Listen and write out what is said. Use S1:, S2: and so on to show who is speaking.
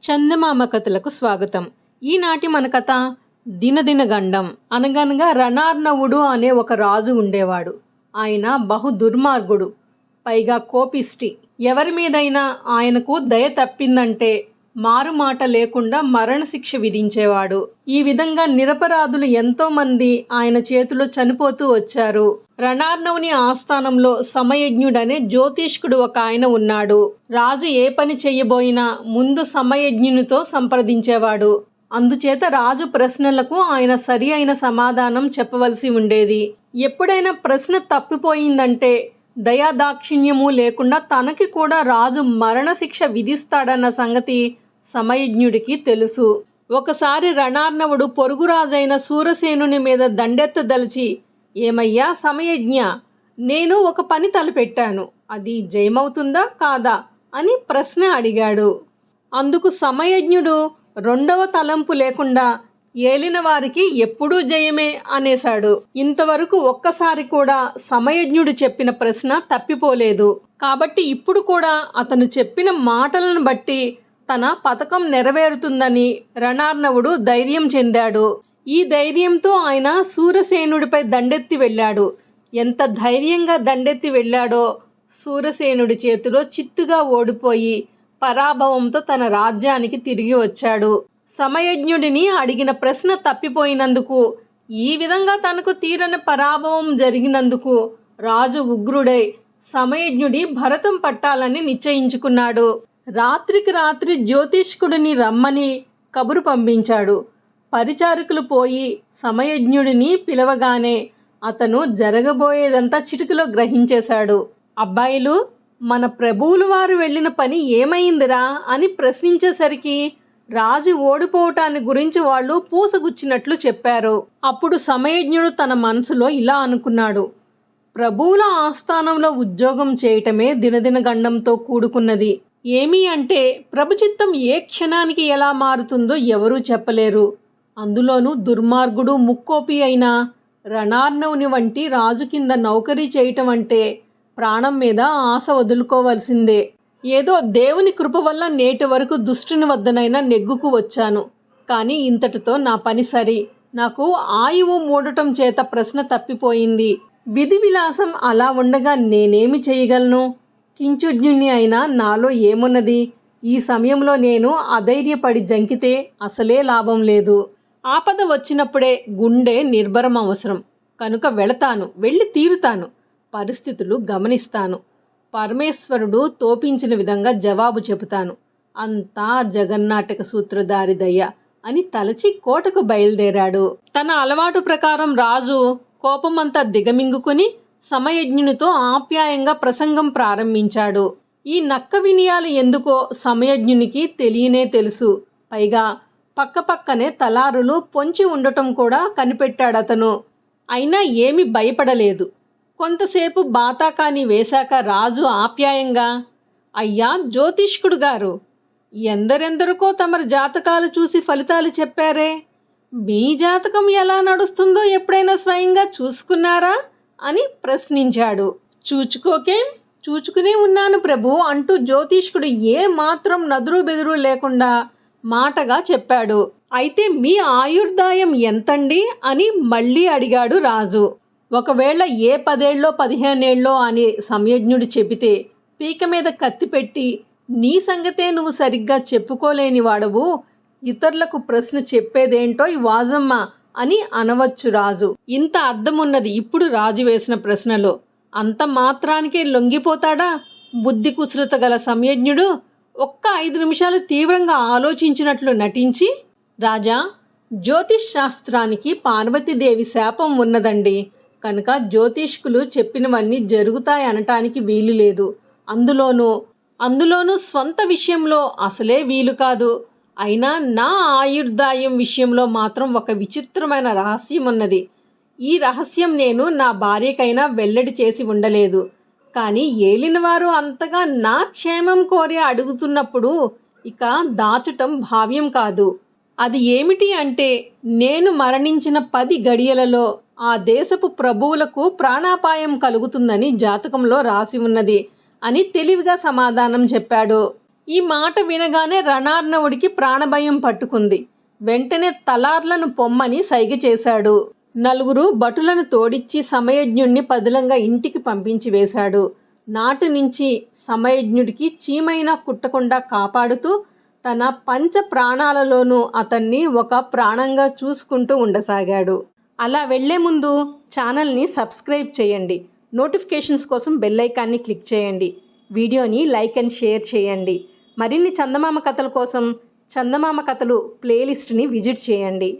S1: చందమామ కథలకు స్వాగతం. ఈనాటి మన కథ దినదినగండం. అనగనగా రణార్ణవుడు అనే ఒక రాజు ఉండేవాడు. ఆయన బహు దుర్మార్గుడు, పైగా కోపిష్టి. ఎవరి మీదైనా ఆయనకు దయ తప్పిందంటే మారుమాట లేకుండా మరణశిక్ష విధించేవాడు. ఈ విధంగా నిరపరాధులు ఎంతోమంది ఆయన చేతిలో చనిపోతూ వచ్చారు. రణార్ణవుని ఆస్థానంలో సమయజ్ఞుడనే జ్యోతిష్కుడు ఒక ఆయన ఉన్నాడు. రాజు ఏ పని చెయ్యబోయినా ముందు సమయజ్ఞునితో సంప్రదించేవాడు. అందుచేత రాజు ప్రశ్నలకు ఆయన సరి అయిన సమాధానం చెప్పవలసి ఉండేది. ఎప్పుడైనా ప్రశ్న తప్పిపోయిందంటే దయాదాక్షిణ్యము లేకుండా తనకి కూడా రాజు మరణశిక్ష విధిస్తాడన్న సంగతి సమయజ్ఞుడికి తెలుసు. ఒకసారి రణార్ణవుడు పొరుగురాజైన సూరసేనుని మీద దండెత్తదలిచి, ఏమయ్యా సమయజ్ఞ, నేను ఒక పని తలపెట్టాను, అది జయమవుతుందా కాదా అని ప్రశ్న అడిగాడు. అందుకు సమయజ్ఞుడు రెండవ తలంపు లేకుండా, ఏలిన వారికి ఎప్పుడూ జయమే అనేశాడు. ఇంతవరకు ఒక్కసారి కూడా సమయజ్ఞుడు చెప్పిన ప్రశ్న తప్పిపోలేదు. కాబట్టి ఇప్పుడు కూడా అతను చెప్పిన మాటలను బట్టి తన పథకం నెరవేరుతుందని రణార్ణవుడు ధైర్యం చెందాడు. ఈ ధైర్యంతో ఆయన సూరసేనుడిపై దండెత్తి వెళ్ళాడు. ఎంత ధైర్యంగా దండెత్తి వెళ్ళాడో సూరసేనుడి చేతిలో చిత్తుగా ఓడిపోయి పరాభవంతో తన రాజ్యానికి తిరిగి వచ్చాడు. సమయజ్ఞుడిని అడిగిన ప్రశ్న తప్పిపోయినందుకు, ఈ విధంగా తనకు తీరని పరాభవం జరిగినందుకు రాజు ఉగ్రుడై సమయజ్ఞుడి భరతం పట్టాలని నిశ్చయించుకున్నాడు. రాత్రికి రాత్రి జ్యోతిష్కుడిని రమ్మని కబురు పంపించాడు. పరిచారకులు పోయి సమయజ్ఞుడిని పిలవగానే అతను జరగబోయేదంతా చిటికలో గ్రహించేశాడు. అబ్బాయిలు, మన ప్రభువులు వారు వెళ్ళిన పని ఏమైందిరా అని ప్రశ్నించేసరికి రాజు ఓడిపోవటాన్ని గురించి వాళ్ళు పూసగుచ్చినట్లు చెప్పారు. అప్పుడు సమయజ్ఞుడు తన మనసులో ఇలా అనుకున్నాడు, ప్రభువుల ఆస్థానంలో ఉద్యోగం చేయటమే దినదినగండంతో కూడుకున్నది. ఏమీ అంటే ప్రభుచిత్తం ఏ క్షణానికి ఎలా మారుతుందో ఎవరూ చెప్పలేరు. అందులోనూ దుర్మార్గుడు ముక్కోపి అయిన రణార్ణవుని వంటి రాజు కింద నౌకరీ చేయటం అంటే ప్రాణం మీద ఆశ వదులుకోవలసిందే. ఏదో దేవుని కృప వల్ల నేటి వరకు దుష్టుని వద్దనైనా నెగ్గుకు వచ్చాను. కానీ ఇంతటితో నా పని సరి. నాకు ఆయువు మూడటం చేత ప్రశ్న తప్పిపోయింది. విధి విలాసం అలా ఉండగా నేనేమి చేయగలను? కించుజ్ఞుని అయినా నాలో ఏమున్నది? ఈ సమయంలో నేను అధైర్యపడి జంకితే అసలే లాభం లేదు. ఆపద వచ్చినప్పుడే గుండె నిర్భరం అవసరం. కనుక వెళతాను, వెళ్ళి తీరుతాను. పరిస్థితులు గమనిస్తాను. పరమేశ్వరుడు తోపించిన విధంగా జవాబు చెబుతాను. అంతా జగన్నాటక సూత్రధారి దయ్య అని తలచి కోటకు బయలుదేరాడు. తన అలవాటు ప్రకారం రాజు కోపమంతా దిగమింగుకుని సమయజ్ఞునితో ఆప్యాయంగా ప్రసంగం ప్రారంభించాడు. ఈ నక్క వినయాలు ఎందుకో సమయజ్ఞునికి తెలియనే తెలుసు. పైగా పక్కపక్కనే తలారులు పొంచి ఉండటం కూడా కనిపెట్టాడతను. అయినా ఏమీ భయపడలేదు. కొంతసేపు బాతాకాని వేశాక రాజు ఆప్యాయంగా, అయ్యా జ్యోతిష్కుడు గారు, ఎందరెందరికో తమరి జాతకాలు చూసి ఫలితాలు చెప్పారే, మీ జాతకం ఎలా నడుస్తుందో ఎప్పుడైనా స్వయంగా చూసుకున్నారా అని ప్రశ్నించాడు. చూచుకోకేం, చూచుకునే ఉన్నాను ప్రభు అంటూ జ్యోతిష్కుడు ఏ మాత్రం నదురు బెదురు లేకుండా మాటగా చెప్పాడు. అయితే మీ ఆయుర్దాయం ఎంతండి అని మళ్ళీ అడిగాడు రాజు. ఒకవేళ ఏ 10 ఏళ్ళో 15 ఏళ్ళో అని సమయజ్ఞుడు చెబితే పీక మీద కత్తి పెట్టి, నీ సంగతే నువ్వు సరిగ్గా చెప్పుకోలేని వాడవు, ఇతరులకు ప్రశ్న చెప్పేదేంటో ఈ వాజమ్మ అని అనవచ్చు రాజు. ఇంత అర్థమున్నది ఇప్పుడు రాజు వేసిన ప్రశ్నలో. అంత మాత్రానికే లొంగిపోతాడా బుద్ధి కుశలత గల సమయజ్ఞుడు? ఒక్క 5 నిమిషాలు తీవ్రంగా ఆలోచించినట్లు నటించి, రాజా, జ్యోతిష్ శాస్త్రానికి పార్వతీదేవి శాపం ఉన్నదండి. కనుక జ్యోతిష్కులు చెప్పినవన్నీ జరుగుతాయి అనటానికి వీలు లేదు. అందులోనూ స్వంత విషయంలో అసలే వీలు కాదు. అయినా నా ఆయుర్దాయం విషయంలో మాత్రం ఒక విచిత్రమైన రహస్యం ఉన్నది. ఈ రహస్యం నేను నా భార్యకైనా వెల్లడి చేసి ఉండలేదు. కానీ ఏలినవారు అంతగా నా క్షేమం కోరి అడుగుతున్నప్పుడు ఇక దాచటం భావ్యం కాదు. అది ఏమిటి అంటే, నేను మరణించిన 10 గడియలలో ఆ దేశపు ప్రభువులకు ప్రాణాపాయం కలుగుతుందని జాతకంలో రాసి ఉన్నది అని తెలివిగా సమాధానం చెప్పాడు. ఈ మాట వినగానే రణార్ణవుడికి ప్రాణభయం పట్టుకుంది. వెంటనే తలార్లను పొమ్మని సైగ చేశాడు. నలుగురు భటులను తోడిచ్చి సమయజ్ఞుణ్ణి పదిలంగా ఇంటికి పంపించి వేశాడు. నాటి నుంచి సమయజ్ఞుడికి చీమైనా కుట్టకుండా కాపాడుతూ తన పంచ ప్రాణాలలోనూ అతన్ని ఒక ప్రాణంగా చూసుకుంటూ ఉండసాగాడు. అలా వెళ్లే ముందు ఛానల్ని సబ్స్క్రైబ్ చేయండి. నోటిఫికేషన్స్ కోసం బెల్ ఐకాన్ని క్లిక్ చేయండి. వీడియోని లైక్ అండ్ షేర్ చేయండి. మరిన్ని చందమామ కథల కోసం చందమామ కథలు ప్లేలిస్ట్ని విజిట్ చేయండి.